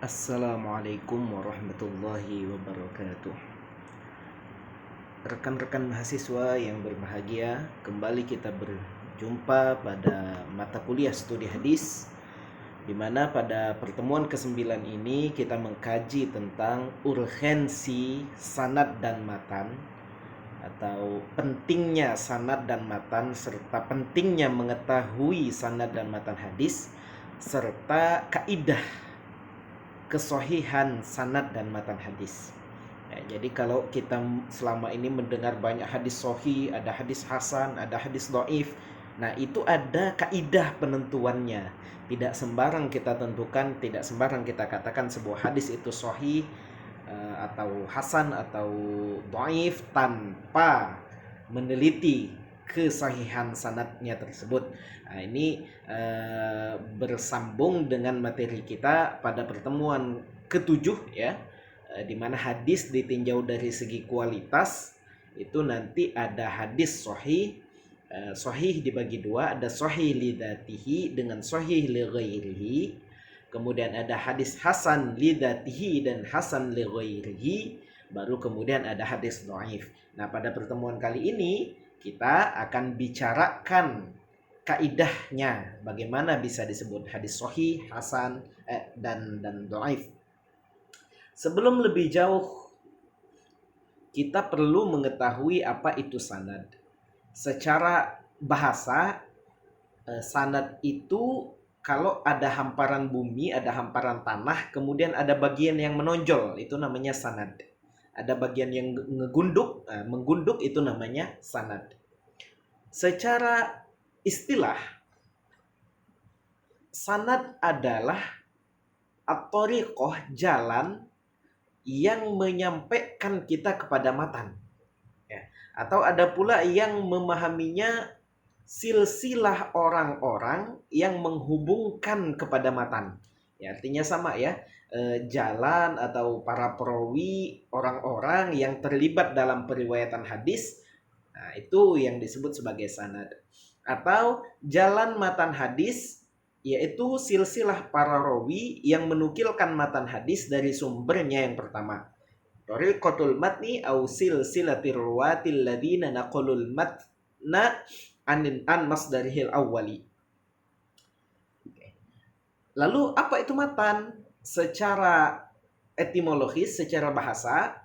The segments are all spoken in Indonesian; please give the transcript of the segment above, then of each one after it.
Assalamualaikum warahmatullahi wabarakatuh. Rekan-rekan mahasiswa yang berbahagia, kembali kita berjumpa pada mata kuliah studi hadis, di mana pada pertemuan ke-9 ini kita mengkaji tentang urgensi sanad dan matan, atau pentingnya sanad dan matan, serta pentingnya mengetahui sanad dan matan hadis, serta kaidah kesohihan sanad dan matan hadis. Ya, jadi kalau kita selama ini mendengar banyak hadis sohi, ada hadis hasan, ada hadis doif, nah itu ada kaidah penentuannya. Tidak sembarang kita tentukan, tidak sembarang kita katakan sebuah hadis itu sohi atau hasan atau doif tanpa meneliti kesahihan sanadnya tersebut. Nah, ini bersambung dengan materi kita pada pertemuan ke-7 ya, di mana hadis ditinjau dari segi kualitas. Itu nanti ada hadis sahih. Sahih dibagi dua, ada sahih li dzatihi dengan sahih li ghairihi. Kemudian ada hadis hasan li dzatihi dan hasan li ghairihi. Baru kemudian ada hadis dhaif. Nah, pada pertemuan kali ini kita akan bicarakan kaidahnya, bagaimana bisa disebut hadis sahih, hasan dan dhaif. Sebelum lebih jauh, kita perlu mengetahui apa itu sanad. Secara bahasa, sanad itu kalau ada hamparan bumi, ada hamparan tanah, kemudian ada bagian yang menonjol, itu namanya sanad. Ada bagian yang menggunduk, itu namanya sanad. Secara istilah, sanad adalah at-thariqah, jalan yang menyampaikan kita kepada matan ya. Atau ada pula yang memahaminya silsilah orang-orang yang menghubungkan kepada matan ya, artinya sama ya, jalan atau para perawi, orang-orang yang terlibat dalam periwayatan hadis. Nah, itu yang disebut sebagai sanad. Atau jalan matan hadis, yaitu silsilah para rawi yang menukilkan matan hadis dari sumbernya yang pertama. Tariqatul matni au silsilatir ruwatil ladina naqalul matna an masdarihil awwali. Lalu apa itu matan? Secara etimologis, secara bahasa,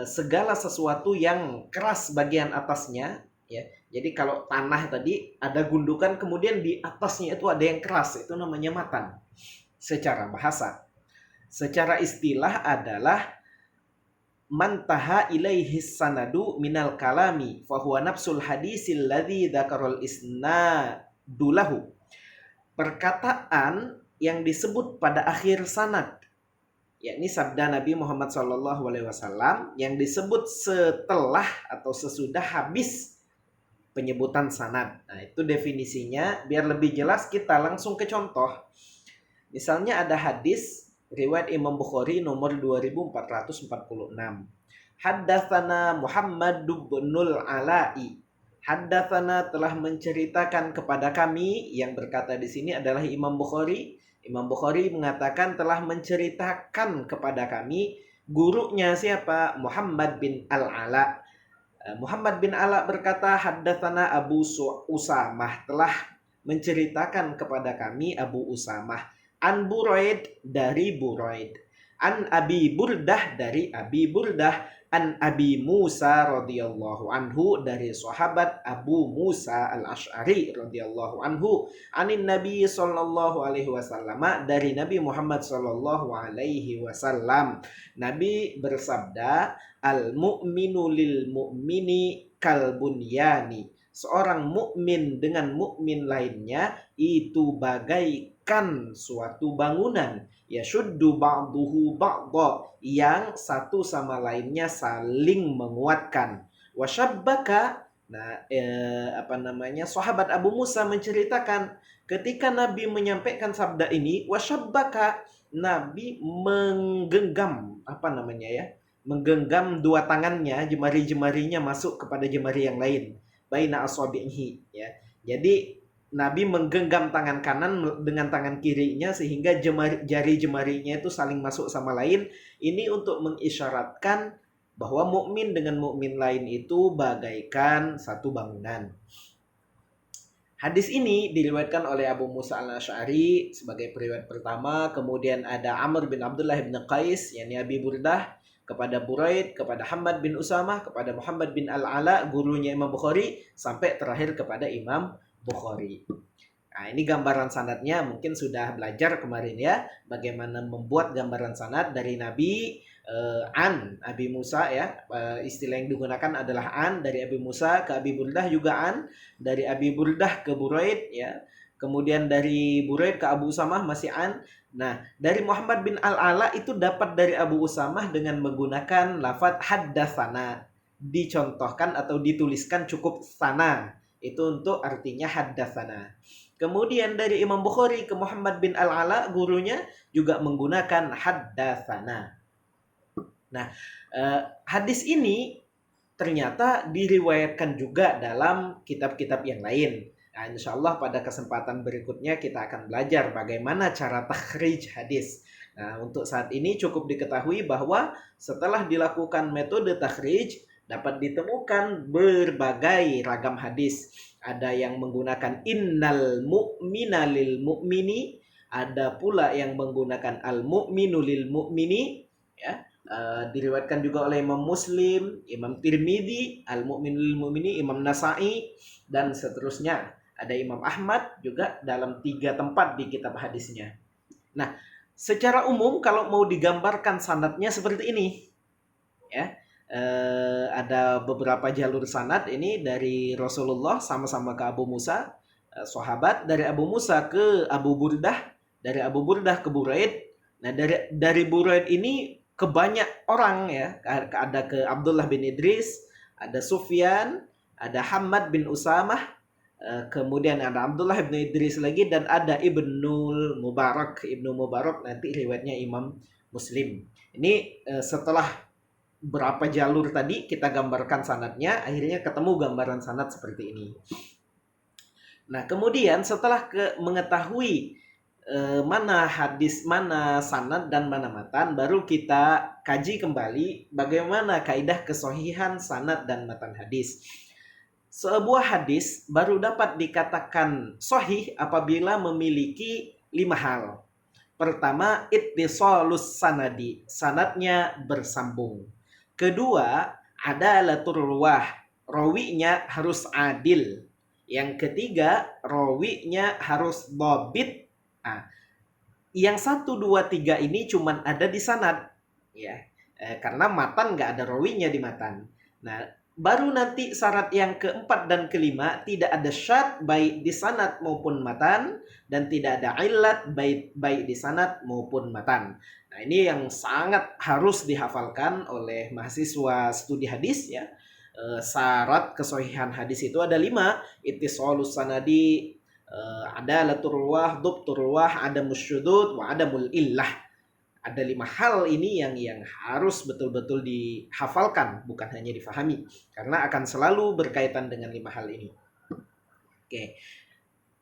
segala sesuatu yang keras bagian atasnya ya. Jadi kalau tanah tadi ada gundukan, kemudian di atasnya itu ada yang keras, itu namanya matan secara bahasa. Secara istilah adalah mantaha ilaihi sanadu minal kalami fahuwa nafsul hadisil ladzi dzakarul isnadulahu. Perkataan yang disebut pada akhir sanad, yakni sabda Nabi Muhammad SAW yang disebut setelah atau sesudah habis penyebutan sanad. Nah, itu definisinya. Biar lebih jelas kita langsung ke contoh. Misalnya ada hadis riwayat Imam Bukhari nomor 2446. Haddatsana Muhammad ibnul Ala'i. Haddatsana telah menceritakan kepada kami, yang berkata di sini adalah Imam Bukhari. Imam Bukhari mengatakan telah menceritakan kepada kami, gurunya siapa? Muhammad bin Al-Ala. Muhammad bin Ala berkata, haddatsana Abu Usamah, telah menceritakan kepada kami Abu Usamah, an Buraid, dari Buraid, an Abi Burdah, dari Abi Burdah, an Abi Musa radhiyallahu anhu, dari sahabat Abu Musa al-Asy'ari radhiyallahu anhu, anin Nabi sallallahu alaihi wasallam, dari Nabi Muhammad sallallahu alaihi wasallam. Nabi bersabda, al-mu'minu lil mu'mini kal bunyani. Seorang mukmin dengan mukmin lainnya itu bagaikan suatu bangunan. Yashuddu ba'duhu ba'dha, yang satu sama lainnya saling menguatkan. Wasyabbaka, sahabat Abu Musa menceritakan ketika Nabi menyampaikan sabda ini, wasyabbaka, Nabi menggenggam menggenggam dua tangannya, jemari-jemarinya masuk kepada jemari yang lain, baina asabihi ya. Jadi Nabi menggenggam tangan kanan dengan tangan kirinya sehingga jari jemarinya itu saling masuk sama lain. Ini untuk mengisyaratkan bahwa mukmin dengan mukmin lain itu bagaikan satu bangunan. Hadis ini diriwayatkan oleh Abu Musa al-Asy'ari sebagai periwayat pertama. Kemudian ada Amr bin Abdullah bin Qais, yakni Abi Burdah, kepada Buraid, kepada Hamad bin Usamah, kepada Muhammad bin Al-Ala, gurunya Imam Bukhari, sampai terakhir kepada Imam Bukhari. Nah, ini gambaran sanadnya, mungkin sudah belajar kemarin ya, bagaimana membuat gambaran sanad dari Nabi an Abi Musa ya, istilah yang digunakan adalah an dari Abi Musa ke Abi Burdah, juga an dari Abi Burdah ke Buraid ya. Kemudian dari Buraid ke Abu Usamah masih an. Nah, dari Muhammad bin Al-Ala itu dapat dari Abu Usamah dengan menggunakan lafadz haddatsana. Dicontohkan atau dituliskan cukup sana. Itu untuk artinya haddatsana. Kemudian dari Imam Bukhari ke Muhammad bin Al-Ala, gurunya juga menggunakan haddatsana. Nah, hadis ini ternyata diriwayatkan juga dalam kitab-kitab yang lain. Nah, insya Allah pada kesempatan berikutnya kita akan belajar bagaimana cara takhrij hadis. Nah, untuk saat ini cukup diketahui bahwa setelah dilakukan metode takhrij, dapat ditemukan berbagai ragam hadis. Ada yang menggunakan innal mu'mina lil mu'mini, ada pula yang menggunakan al mu'minu lil mu'mini, ya. Diriwayatkan juga oleh Imam Muslim, Imam Tirmidzi, Al-Mu'minul Mu'mini, Imam Nasa'i, dan seterusnya. Ada Imam Ahmad juga dalam 3 tempat di kitab hadisnya. Nah, secara umum kalau mau digambarkan sanadnya seperti ini, ya, ada beberapa jalur sanad ini dari Rasulullah sama-sama ke Abu Musa, sahabat, dari Abu Musa ke Abu Burdah, dari Abu Burdah ke Buraid. Nah, dari Buraid ini ke banyak orang ya, ada ke Abdullah bin Idris, ada Sufyan, ada Hamad bin Usamah, kemudian ada Abdullah bin Idris lagi, dan ada Ibnu Mubarak nanti riwayatnya Imam Muslim. Ini setelah berapa jalur tadi kita gambarkan sanadnya, akhirnya ketemu gambaran sanad seperti ini. Nah, kemudian setelah mengetahui mana hadis, mana sanad, dan mana matan, baru kita kaji kembali bagaimana kaidah kesohihan sanad dan matan hadis. Sebuah hadis baru dapat dikatakan sohih apabila memiliki 5 hal. Pertama, ittisalus sanadi, sanadnya bersambung. Kedua, adalatur ruwah, rawinya harus adil. Yang ketiga, rawinya harus dhabit. Nah, yang 1, 2, 3 ini cuman ada di sanad ya, karena matan nggak ada rawinya di matan. Nah, baru nanti syarat yang keempat dan kelima, tidak ada syad baik di sanad maupun matan, dan tidak ada illat baik di sanad maupun matan. Nah, ini yang sangat harus dihafalkan oleh mahasiswa studi hadis ya. Syarat kesohihan hadis itu ada 5, ittisalus sanadi, adalatur ruwah, dhabtur ruwah, adamus syudud, wa adamul illah. Ada 5 hal ini yang harus betul-betul dihafalkan, bukan hanya difahami, karena akan selalu berkaitan dengan 5 hal ini. Oke.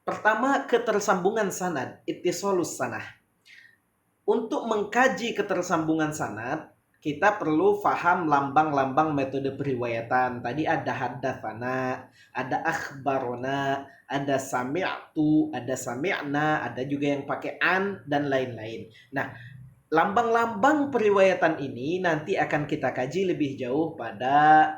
Pertama, ketersambungan sanad, ittisalus sanah. Untuk mengkaji ketersambungan sanad, kita perlu faham lambang-lambang metode periwayatan. Tadi ada haddatsana, ada akhbarona, ada sami'tu, ada sami'na, ada juga yang pakai an, dan lain-lain. Nah, lambang-lambang periwayatan ini nanti akan kita kaji lebih jauh pada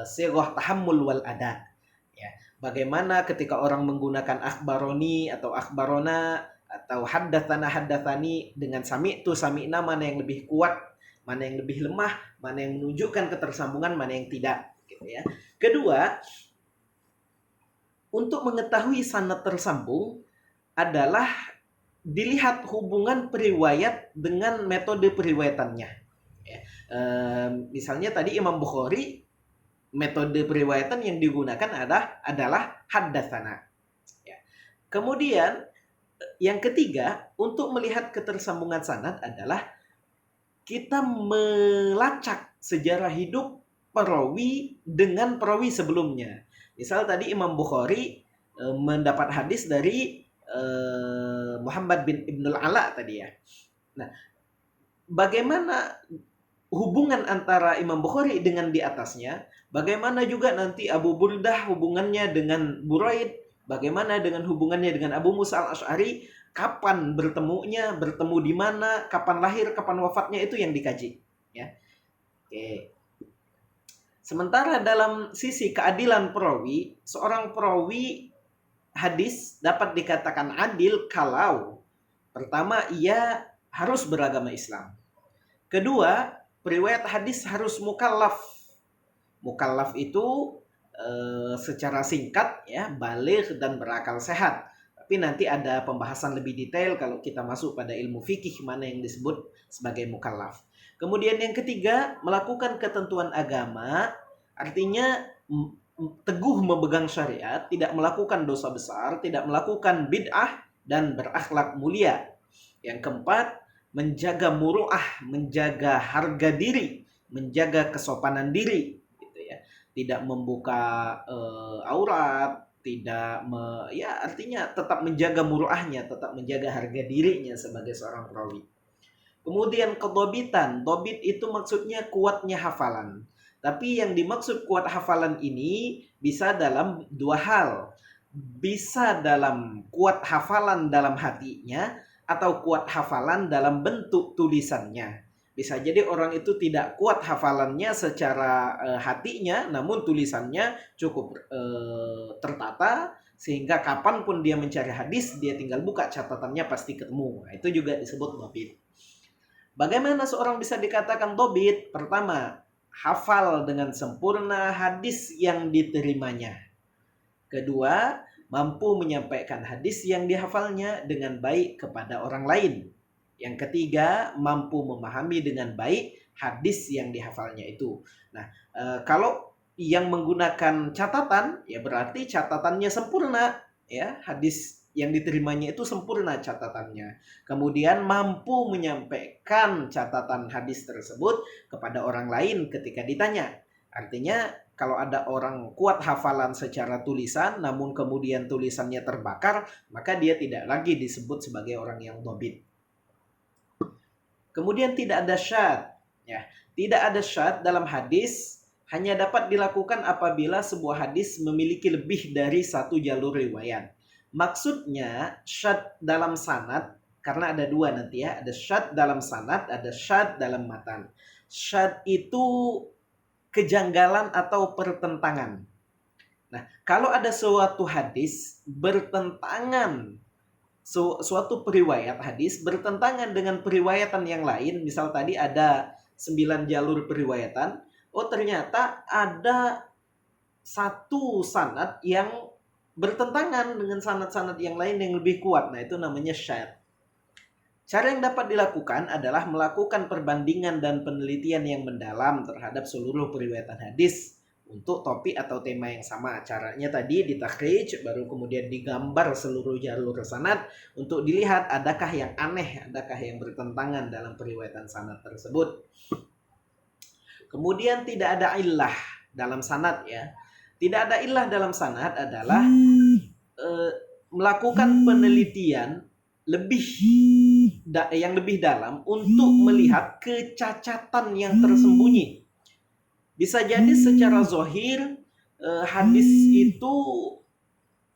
sighah tahammul wal ada. Ya, bagaimana ketika orang menggunakan akhbaroni atau akhbarona atau haddatsani dengan sami'tu, sami'na, mana yang lebih kuat, mana yang lebih lemah, mana yang menunjukkan ketersambungan, mana yang tidak, gitu ya. Kedua, untuk mengetahui sanad tersambung adalah dilihat hubungan periwayat dengan metode periwayatannya. Ya. Misalnya tadi Imam Bukhari, metode periwayatan yang digunakan adalah haddatsana. Ya. Kemudian yang ketiga, untuk melihat ketersambungan sanad adalah kita melacak sejarah hidup perawi dengan perawi sebelumnya. Misal tadi Imam Bukhari mendapat hadis dari Muhammad bin Ibnul Ala tadi ya. Nah, bagaimana hubungan antara Imam Bukhari dengan di atasnya? Bagaimana juga nanti Abu Burdah hubungannya dengan Buraid? Bagaimana dengan hubungannya dengan Abu Musa al-Asy'ari? Kapan bertemunya? Bertemu di mana? Kapan lahir? Kapan wafatnya? Itu yang dikaji. Ya. Oke. Sementara dalam sisi keadilan perawi, seorang perawi hadis dapat dikatakan adil kalau pertama ia harus beragama Islam. Kedua, periwayat hadis harus mukallaf. Mukallaf itu secara singkat ya, baligh dan berakal sehat. Tapi nanti ada pembahasan lebih detail kalau kita masuk pada ilmu fikih mana yang disebut sebagai mukallaf. Kemudian yang ketiga, melakukan ketentuan agama, artinya teguh memegang syariat, tidak melakukan dosa besar, tidak melakukan bid'ah, dan berakhlak mulia. Yang keempat, menjaga muru'ah, menjaga harga diri, menjaga kesopanan diri, gitu ya. Tidak membuka aurat, tidak ya artinya tetap menjaga muru'ahnya, tetap menjaga harga dirinya sebagai seorang perawi. Kemudian kedobitan, dobit itu maksudnya kuatnya hafalan. Tapi yang dimaksud kuat hafalan ini bisa dalam dua hal. Bisa dalam kuat hafalan dalam hatinya atau kuat hafalan dalam bentuk tulisannya. Bisa jadi orang itu tidak kuat hafalannya secara hatinya, namun tulisannya cukup tertata, sehingga kapanpun dia mencari hadis, dia tinggal buka catatannya pasti ketemu. Nah, itu juga disebut dobit. Bagaimana seorang bisa dikatakan dobit? Pertama, hafal dengan sempurna hadis yang diterimanya. Kedua, mampu menyampaikan hadis yang dihafalnya dengan baik kepada orang lain. Yang ketiga, mampu memahami dengan baik hadis yang dihafalnya itu. Nah, kalau yang menggunakan catatan, ya berarti catatannya sempurna, ya hadis yang diterimanya itu sempurna catatannya. Kemudian mampu menyampaikan catatan hadis tersebut kepada orang lain ketika ditanya. Artinya kalau ada orang kuat hafalan secara tulisan namun kemudian tulisannya terbakar, maka dia tidak lagi disebut sebagai orang yang dobit. Kemudian tidak ada syad, ya. Tidak ada syad dalam hadis hanya dapat dilakukan apabila sebuah hadis memiliki lebih dari satu jalur riwayat. Maksudnya syad dalam sanad, karena ada dua nanti ya, ada syad dalam sanad, ada syad dalam matan. Syad itu kejanggalan atau pertentangan. Nah, kalau ada suatu hadis bertentangan, suatu periwayat hadis bertentangan dengan periwayatan yang lain, misal tadi ada 9 jalur periwayatan, oh ternyata ada satu sanad yang bertentangan dengan sanad-sanad yang lain yang lebih kuat. Nah, itu namanya syadz. Cara yang dapat dilakukan adalah melakukan perbandingan dan penelitian yang mendalam terhadap seluruh periwayatan hadis untuk topik atau tema yang sama. Caranya tadi ditakhrij, baru kemudian digambar seluruh jalur sanad untuk dilihat adakah yang aneh, adakah yang bertentangan dalam periwayatan sanad tersebut. Kemudian tidak ada illah dalam sanad ya. Tidak ada illah dalam sanad adalah melakukan penelitian yang lebih dalam untuk melihat kecacatan yang tersembunyi. Bisa jadi secara zahir hadis itu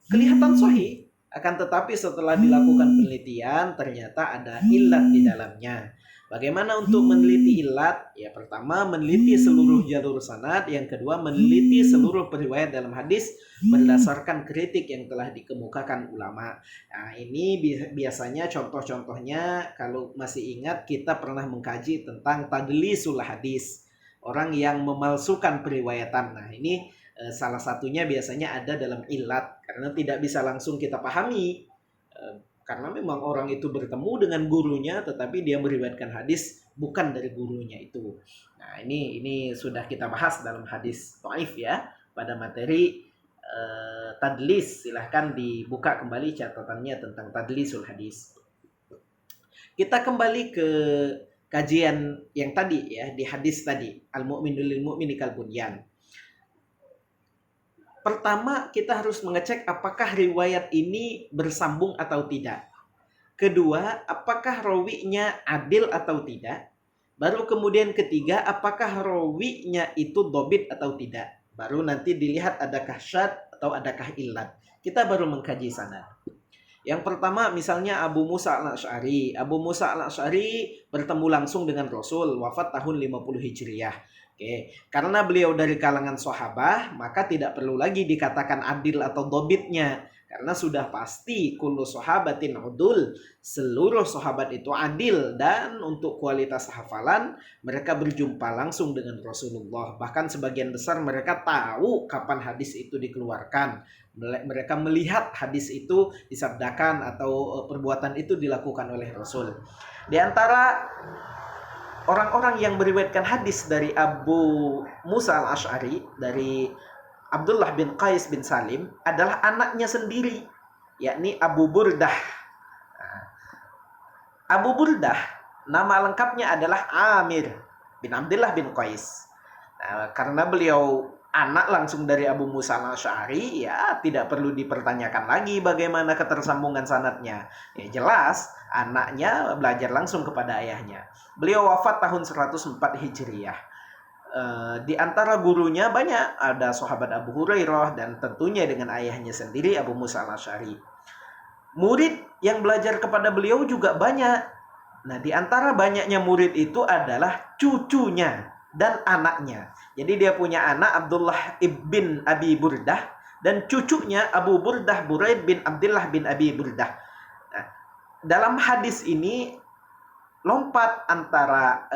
kelihatan sahih, akan tetapi setelah dilakukan penelitian ternyata ada illat di dalamnya. Bagaimana untuk meneliti illat? Ya pertama meneliti seluruh jalur sanad, yang kedua meneliti seluruh periwayat dalam hadis berdasarkan kritik yang telah dikemukakan ulama. Nah, ini biasanya contoh-contohnya kalau masih ingat kita pernah mengkaji tentang tadlisul hadis. Orang yang memalsukan periwayatan. Nah, ini salah satunya biasanya ada dalam illat karena tidak bisa langsung kita pahami. Karena memang orang itu bertemu dengan gurunya tetapi dia meriwayatkan hadis bukan dari gurunya itu. Nah, ini sudah kita bahas dalam hadis dhaif ya, pada materi tadlis. Silahkan dibuka kembali catatannya tentang tadlisul hadis. Kita kembali ke kajian yang tadi ya, di hadis tadi, al-mu'minu lil mu'mini kal bunyan. Pertama, kita harus mengecek apakah riwayat ini bersambung atau tidak. Kedua, apakah rawinya adil atau tidak. Baru kemudian ketiga, apakah rawinya itu dobit atau tidak. Baru nanti dilihat adakah syad atau adakah illat. Kita baru mengkaji sanad. Yang pertama misalnya Abu Musa al-Asy'ari. Abu Musa al-Asy'ari bertemu langsung dengan Rasul, wafat tahun 50 Hijriah. Oke, karena beliau dari kalangan sahabat, maka tidak perlu lagi dikatakan adil atau dobitnya. Karena sudah pasti kullu sahabatin udul, seluruh sahabat itu adil, dan untuk kualitas hafalan mereka berjumpa langsung dengan Rasulullah. Bahkan sebagian besar mereka tahu kapan hadis itu dikeluarkan. Mereka melihat hadis itu disabdakan atau perbuatan itu dilakukan oleh Rasul. Di antara orang-orang yang meriwayatkan hadis dari Abu Musa al-Asy'ari, dari Abdullah bin Qais bin Salim, adalah anaknya sendiri, yakni Abu Burdah. Abu Burdah, nama lengkapnya adalah Amir bin Abdullah bin Qais. Nah, karena beliau anak langsung dari Abu Musa al-Asy'ari, ya tidak perlu dipertanyakan lagi bagaimana ketersambungan sanadnya. Ya jelas, anaknya belajar langsung kepada ayahnya. Beliau wafat tahun 104 Hijriah. Di antara gurunya banyak, ada sahabat Abu Hurairah dan tentunya dengan ayahnya sendiri Abu Musa al-Asy'ari. Murid yang belajar kepada beliau juga banyak. Nah, di antara banyaknya murid itu adalah cucunya dan anaknya. Jadi dia punya anak Abdullah ibn Abi Burdah dan cucunya Abu Burdah Buraid bin Abdullah bin Abi Burdah. Nah, dalam hadis ini lompat antara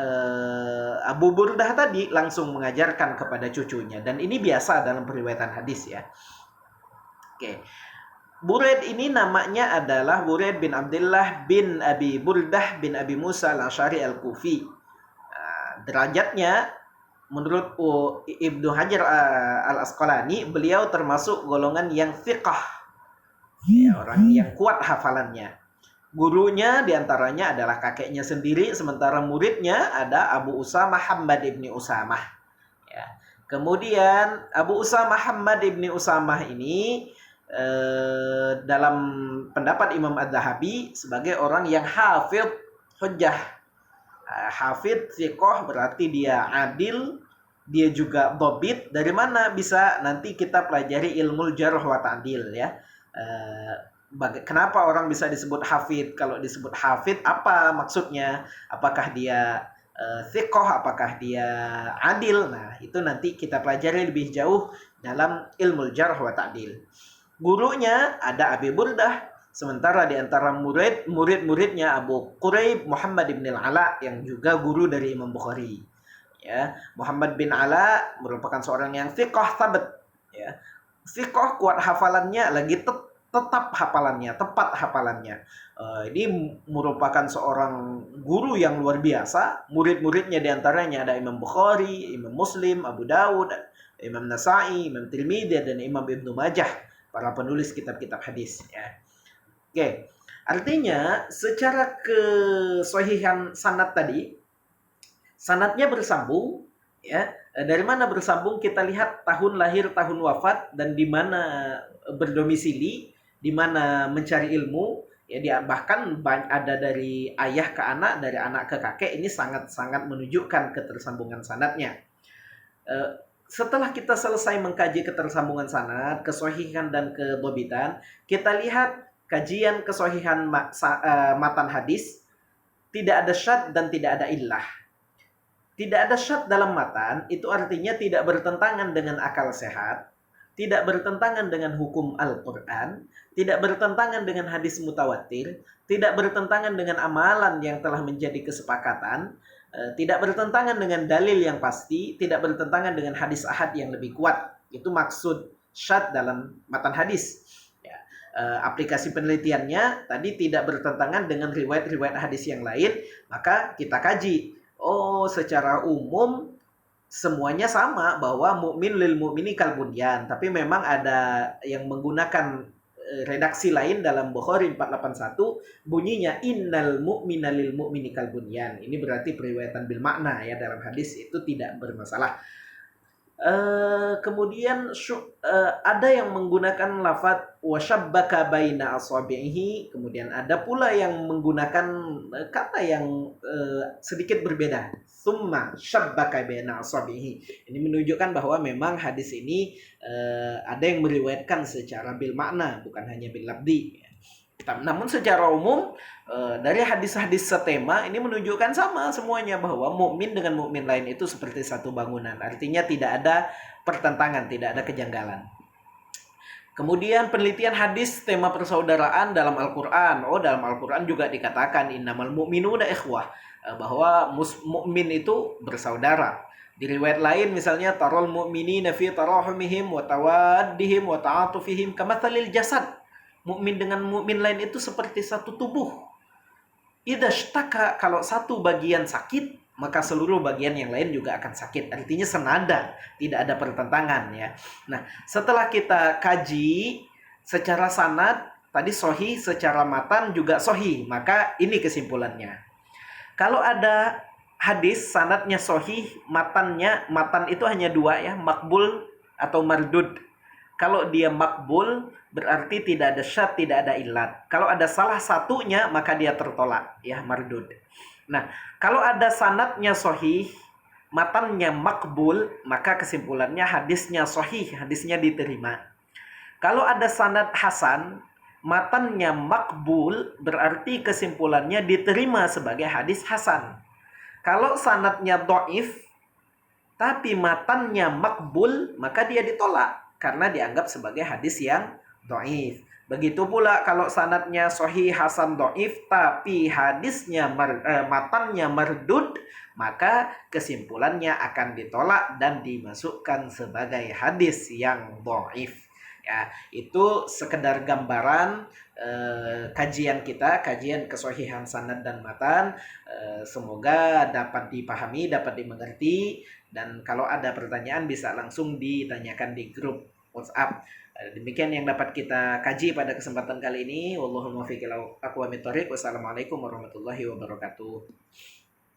Abu Burdah tadi langsung mengajarkan kepada cucunya, dan ini biasa dalam periwayatan hadis ya. Oke. Buraid ini namanya adalah Buraid bin Abdullah bin Abi Burdah bin Abi Musa al-Asy'ari al-Kufi. Derajatnya menurut Ibnu Hajar al-Asqalani, beliau termasuk golongan yang thiqah, ya, orang yang kuat hafalannya. Gurunya diantaranya adalah kakeknya sendiri, sementara muridnya ada Abu Usamah Hammad ibni Usamah. Ya. Kemudian Abu Usamah Hammad ibni Usamah ini dalam pendapat Imam Adz-Dzahabi sebagai orang yang hafidh hujjah. Hafidh thiqah berarti dia adil, dia juga dobit. Dari mana bisa nanti kita pelajari ilmu jarh wa ta'dil ya. Kenapa orang bisa disebut hafid? Kalau disebut hafid, apa maksudnya? Apakah dia thiqah, apakah dia adil? Nah, itu nanti kita pelajari lebih jauh dalam ilmu jarh wa ta'dil. Gurunya ada Abi Burdah, sementara di antara murid-muridnya Abu Quraib Muhammad bin al-Ala yang juga guru dari Imam Bukhari. Ya, Muhammad bin Ala merupakan seorang yang thiqah thabat, ya. Thiqah, kuat hafalannya, lagi tetap hafalannya, tepat hafalannya. Ini merupakan seorang guru yang luar biasa. Murid-muridnya diantaranya ada Imam Bukhari, Imam Muslim, Abu Dawud, Imam Nasa'i, Imam Tirmidzi, dan Imam Ibnu Majah, para penulis kitab-kitab hadis. Ya. Oke, artinya secara kesahihan sanad tadi, sanadnya bersambung. Ya, dari mana bersambung? Kita lihat tahun lahir, tahun wafat, dan di mana berdomisili, di mana mencari ilmu. Ya, dia bahkan ada dari ayah ke anak, dari anak ke kakek. Ini sangat-sangat menunjukkan ketersambungan sanadnya. Setelah kita selesai mengkaji ketersambungan sanad, kesahihan dan kedobitan, kita lihat kajian kesahihan matan hadis. Tidak ada syad dan tidak ada illah. Tidak ada syad dalam matan, itu artinya tidak bertentangan dengan akal sehat, tidak bertentangan dengan hukum Al-Quran, tidak bertentangan dengan hadis mutawatir, tidak bertentangan dengan amalan yang telah menjadi kesepakatan, tidak bertentangan dengan dalil yang pasti, tidak bertentangan dengan hadis ahad yang lebih kuat. Itu maksud syad dalam matan hadis. Ya. Aplikasi penelitiannya tadi tidak bertentangan dengan riwayat-riwayat hadis yang lain, maka kita kaji. Oh, secara umum semuanya sama bahwa mukmin lil mukmini kal bunyan, tapi memang ada yang menggunakan redaksi lain dalam Bukhari 481, bunyinya innal mu'mina lil mu'mini kal bunyan. Ini berarti periwayatan bil makna ya, dalam hadis itu tidak bermasalah. Kemudian ada yang menggunakan lafadz wasyabbaka baina asabihi, kemudian ada pula yang menggunakan kata yang sedikit berbeda. Summa syabbaka baina asabihi. Ini menunjukkan bahwa memang hadis ini ada yang meriwayatkan secara bil makna, bukan hanya bil labdi. Namun secara umum dari hadis-hadis setema ini menunjukkan sama semuanya, bahwa mukmin dengan mukmin lain itu seperti satu bangunan. Artinya tidak ada pertentangan, tidak ada kejanggalan. Kemudian penelitian hadis tema persaudaraan dalam Al-Qur'an. Dalam Al-Qur'an juga dikatakan innamal mu'minuna ikhwah, bahwa mukmin itu bersaudara. Di riwayat lain misalnya tarol mu'minina fi tarahumihim wa tawaddihim wa ta'atufihim kamatsalil jasad. Mukmin dengan mukmin lain itu seperti satu tubuh. Idza shtaka, kalau satu bagian sakit, maka seluruh bagian yang lain juga akan sakit. Artinya senada, tidak ada pertentangan ya. Nah, setelah kita kaji secara sanad, tadi sahih, secara matan juga sahih, maka ini kesimpulannya. Kalau ada hadis sanadnya sahih, matan itu hanya dua ya, makbul atau mardud. Kalau dia makbul berarti tidak ada syad, tidak ada ilat. Kalau ada salah satunya maka dia tertolak, ya mardud. Nah, kalau ada sanadnya sahih, matannya makbul, maka kesimpulannya hadisnya sahih, hadisnya diterima. Kalau ada sanad hasan, matannya makbul, berarti kesimpulannya diterima sebagai hadis hasan. Kalau sanadnya dhaif tapi matannya makbul, maka dia ditolak karena dianggap sebagai hadis yang dhaif. Begitu pula kalau sanadnya sahih hasan dhaif tapi hadisnya matannya mardud, maka kesimpulannya akan ditolak dan dimasukkan sebagai hadis yang dhaif. Ya, itu sekedar gambaran kajian kita, kajian kesahihan sanad dan matan. Semoga dapat dipahami, dapat dimengerti, dan kalau ada pertanyaan bisa langsung ditanyakan di grup WhatsApp. Demikian yang dapat kita kaji pada kesempatan kali ini. Wallahul muwaffiq ila aqwamit thoriq. Wassalamualaikum warahmatullahi wabarakatuh.